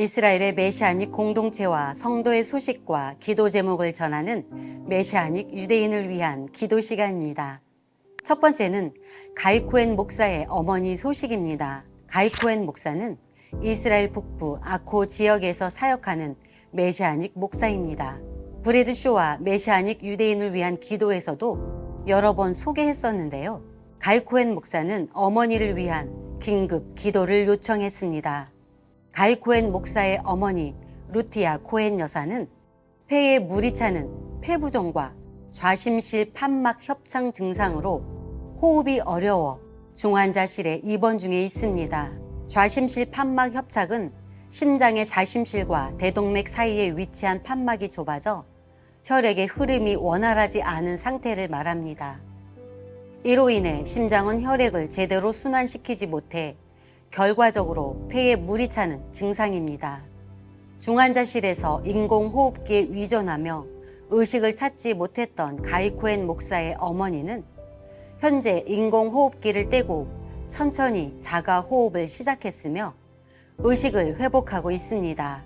이스라엘의 메시아닉 공동체와 성도의 소식과 기도 제목을 전하는 메시아닉 유대인을 위한 기도 시간입니다. 첫 번째는 가이 코헨 목사의 어머니 소식입니다. 가이 코헨 목사는 이스라엘 북부 아코 지역에서 사역하는 메시아닉 목사입니다. 브래드 쇼와 메시아닉 유대인을 위한 기도에서도 여러 번 소개했었는데요. 가이 코헨 목사는 어머니를 위한 긴급 기도를 요청했습니다. 가이 코헨 목사의 어머니 루티아 코헨 여사는 폐에 물이 차는 폐부종과 좌심실 판막 협착 증상으로 호흡이 어려워 중환자실에 입원 중에 있습니다. 좌심실 판막 협착은 심장의 좌심실과 대동맥 사이에 위치한 판막이 좁아져 혈액의 흐름이 원활하지 않은 상태를 말합니다. 이로 인해 심장은 혈액을 제대로 순환시키지 못해 결과적으로 폐에 물이 차는 증상입니다. 중환자실에서 인공호흡기에 의존하며 의식을 찾지 못했던 가이 코헨 목사의 어머니는 현재 인공호흡기를 떼고 천천히 자가 호흡을 시작했으며 의식을 회복하고 있습니다.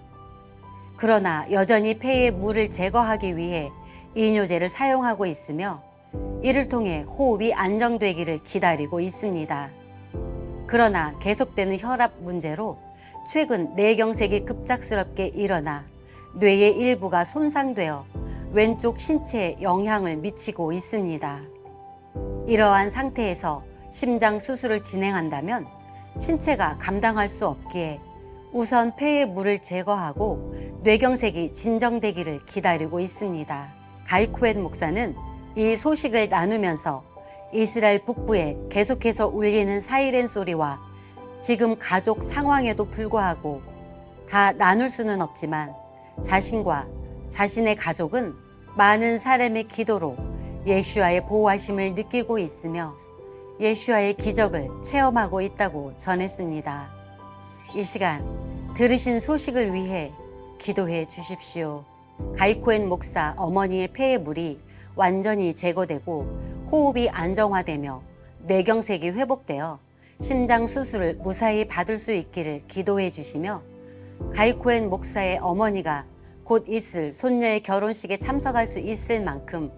그러나 여전히 폐에 물을 제거하기 위해 이뇨제를 사용하고 있으며 이를 통해 호흡이 안정되기를 기다리고 있습니다. 그러나 계속되는 혈압 문제로 최근 뇌경색이 급작스럽게 일어나 뇌의 일부가 손상되어 왼쪽 신체에 영향을 미치고 있습니다. 이러한 상태에서 심장 수술을 진행한다면 신체가 감당할 수 없기에 우선 폐의 물을 제거하고 뇌경색이 진정되기를 기다리고 있습니다. 가이 코헨 목사는 이 소식을 나누면서 이스라엘 북부에 계속해서 울리는 사이렌 소리와 지금 가족 상황에도 불구하고 다 나눌 수는 없지만 자신과 자신의 가족은 많은 사람의 기도로 예수와의 보호하심을 느끼고 있으며 예수와의 기적을 체험하고 있다고 전했습니다. 이 시간 들으신 소식을 위해 기도해 주십시오. 가이 코헨 목사 어머니의 폐의 물이 완전히 제거되고 호흡이 안정화되며 뇌경색이 회복되어 심장 수술을 무사히 받을 수 있기를 기도해 주시며 가이 코헨 목사의 어머니가 곧 있을 손녀의 결혼식에 참석할 수 있을 만큼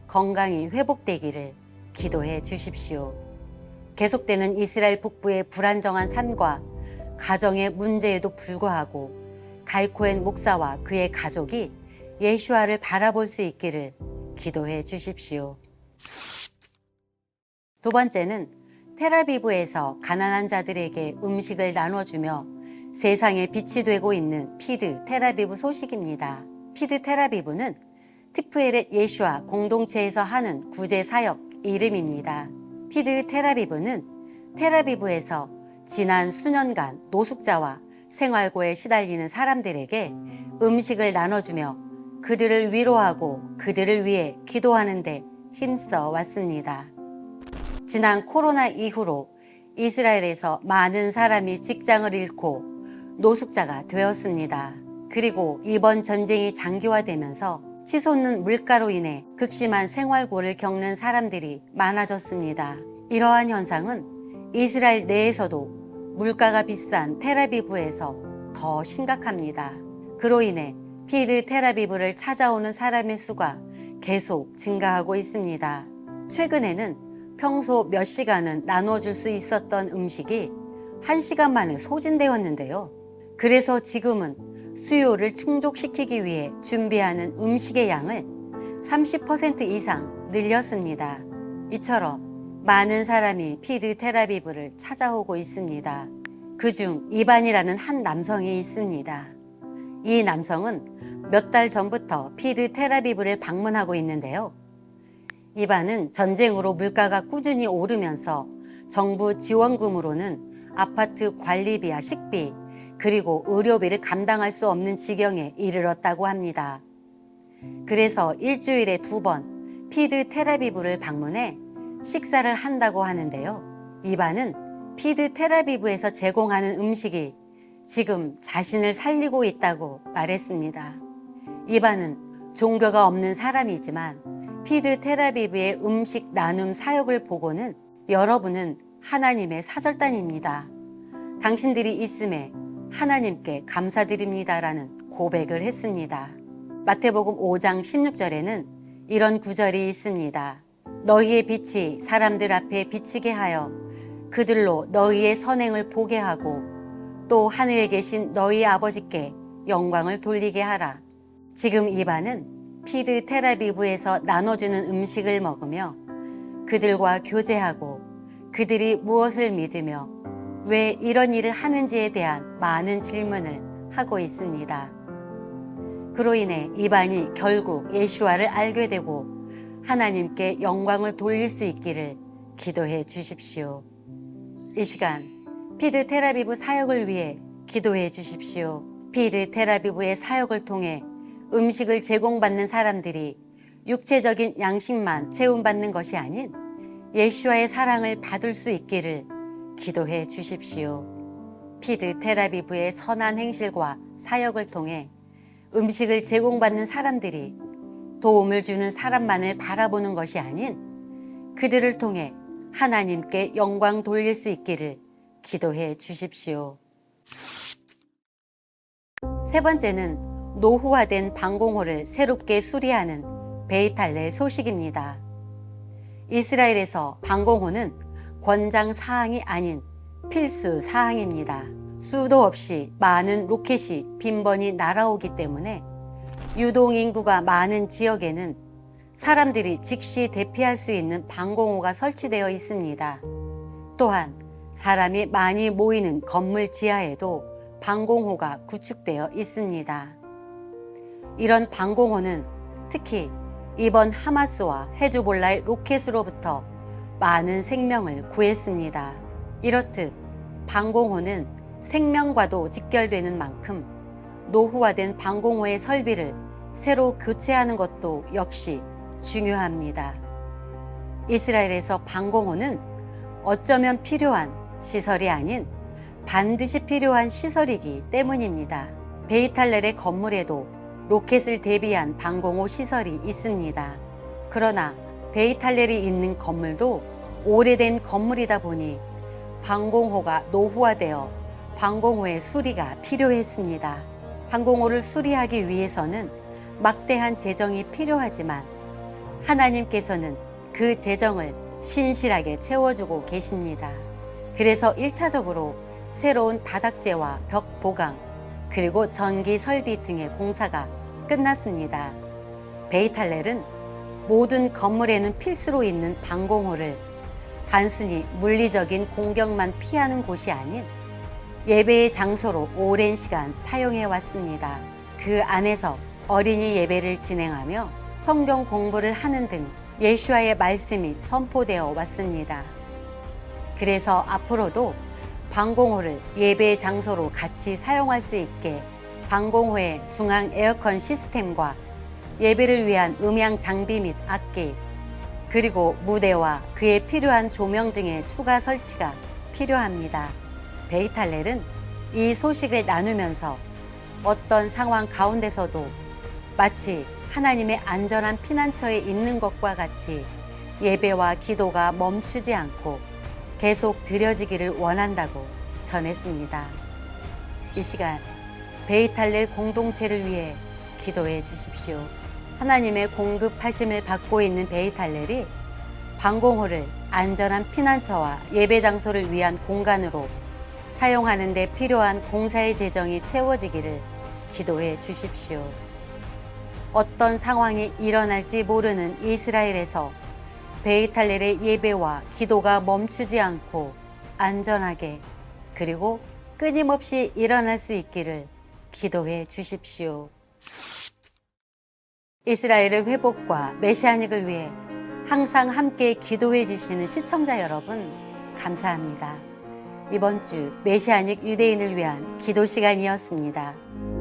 건강이 회복되기를 기도해 주십시오. 계속되는 이스라엘 북부의 불안정한 삶과 가정의 문제에도 불구하고 가이 코헨 목사와 그의 가족이 예수와를 바라볼 수 있기를 기도해 주십시오. 두 번째는 텔아비브에서 가난한 자들에게 음식을 나눠주며 세상에 빛이 되고 있는 피드 텔아비브 소식입니다. 피드 텔아비브는 티프에렛 예수와 공동체에서 하는 구제 사역 이름입니다. 피드 텔아비브는 텔아비브에서 지난 수년간 노숙자와 생활고에 시달리는 사람들에게 음식을 나눠주며 그들을 위로하고 그들을 위해 기도하는 데 힘써 왔습니다. 지난 코로나 이후로 이스라엘에서 많은 사람이 직장을 잃고 노숙자가 되었습니다. 그리고 이번 전쟁이 장기화되면서 치솟는 물가로 인해 극심한 생활고를 겪는 사람들이 많아졌습니다. 이러한 현상은 이스라엘 내에서도 물가가 비싼 텔아비브에서 더 심각합니다. 그로 인해 피드 텔아비브를 찾아오는 사람의 수가 계속 증가하고 있습니다. 최근에는 평소 몇 시간은 나눠줄 수 있었던 음식이 1시간 만에 소진되었는데요. 그래서 지금은 수요를 충족시키기 위해 준비하는 음식의 양을 30% 이상 늘렸습니다. 이처럼 많은 사람이 피드 텔아비브를 찾아오고 있습니다. 그중 이반이라는 한 남성이 있습니다. 이 남성은 몇 달 전부터 피드 텔아비브를 방문하고 있는데요. 이반은 전쟁으로 물가가 꾸준히 오르면서 정부 지원금으로는 아파트 관리비와 식비 그리고 의료비를 감당할 수 없는 지경에 이르렀다고 합니다. 그래서 일주일에 2번 피드 텔아비브를 방문해 식사를 한다고 하는데요. 이반은 피드 텔아비브에서 제공하는 음식이 지금 자신을 살리고 있다고 말했습니다. 이반은 종교가 없는 사람이지만 피드 텔아비브의 음식 나눔 사역을 보고는 여러분은 하나님의 사절단입니다. 당신들이 있음에 하나님께 감사드립니다라는 고백을 했습니다. 마태복음 5장 16절에는 이런 구절이 있습니다. 너희의 빛이 사람들 앞에 비치게 하여 그들로 너희의 선행을 보게 하고 또 하늘에 계신 너희 아버지께 영광을 돌리게 하라. 지금 이반은 피드 텔아비브에서 나눠주는 음식을 먹으며 그들과 교제하고 그들이 무엇을 믿으며 왜 이런 일을 하는지에 대한 많은 질문을 하고 있습니다. 그로 인해 이반이 결국 예수와를 알게 되고 하나님께 영광을 돌릴 수 있기를 기도해 주십시오. 이 시간 피드 텔아비브 사역을 위해 기도해 주십시오. 피드 텔아비브의 사역을 통해 음식을 제공받는 사람들이 육체적인 양식만 채움받는 것이 아닌 예수와의 사랑을 받을 수 있기를 기도해 주십시오. 피드 텔아비브의 선한 행실과 사역을 통해 음식을 제공받는 사람들이 도움을 주는 사람만을 바라보는 것이 아닌 그들을 통해 하나님께 영광 돌릴 수 있기를 기도해 주십시오. 세 번째는 노후화된 방공호를 새롭게 수리하는 베이탈렐 소식입니다. 이스라엘에서 방공호는 권장 사항이 아닌 필수 사항입니다. 수도 없이 많은 로켓이 빈번히 날아오기 때문에 유동인구가 많은 지역에는 사람들이 즉시 대피할 수 있는 방공호가 설치되어 있습니다. 또한 사람이 많이 모이는 건물 지하에도 방공호가 구축되어 있습니다. 이런 방공호는 특히 이번 하마스와 헤즈볼라의 로켓으로부터 많은 생명을 구했습니다. 이렇듯 방공호는 생명과도 직결되는 만큼 노후화된 방공호의 설비를 새로 교체하는 것도 역시 중요합니다. 이스라엘에서 방공호는 어쩌면 필요한 시설이 아닌 반드시 필요한 시설이기 때문입니다. 베이탈렐의 건물에도 로켓을 대비한 방공호 시설이 있습니다. 그러나 베이탈렐이 있는 건물도 오래된 건물이다 보니 방공호가 노후화되어 방공호의 수리가 필요했습니다. 방공호를 수리하기 위해서는 막대한 재정이 필요하지만 하나님께서는 그 재정을 신실하게 채워주고 계십니다. 그래서 1차적으로 새로운 바닥재와 벽 보강, 그리고 전기 설비 등의 공사가 끝났습니다. 베이탈렐은 모든 건물에는 필수로 있는 방공호를 단순히 물리적인 공격만 피하는 곳이 아닌 예배의 장소로 오랜 시간 사용해 왔습니다. 그 안에서 어린이 예배를 진행하며 성경 공부를 하는 등 예수와의 말씀이 선포되어 왔습니다. 그래서 앞으로도 방공호를 예배의 장소로 같이 사용할 수 있게 방공호의 중앙 에어컨 시스템과 예배를 위한 음향 장비 및 악기, 그리고 무대와 그에 필요한 조명 등의 추가 설치가 필요합니다. 베이탈렐은 이 소식을 나누면서 어떤 상황 가운데서도 마치 하나님의 안전한 피난처에 있는 것과 같이 예배와 기도가 멈추지 않고 계속 드려지기를 원한다고 전했습니다. 이 시간 베이탈렐 공동체를 위해 기도해 주십시오. 하나님의 공급하심을 받고 있는 베이탈렐이 방공호를 안전한 피난처와 예배 장소를 위한 공간으로 사용하는 데 필요한 공사의 재정이 채워지기를 기도해 주십시오. 어떤 상황이 일어날지 모르는 이스라엘에서 베이탈렐의 예배와 기도가 멈추지 않고 안전하게 그리고 끊임없이 일어날 수 있기를 기도해 주십시오. 이스라엘의 회복과 메시아닉을 위해 항상 함께 기도해 주시는 시청자 여러분, 감사합니다. 이번 주 메시아닉 유대인을 위한 기도 시간이었습니다.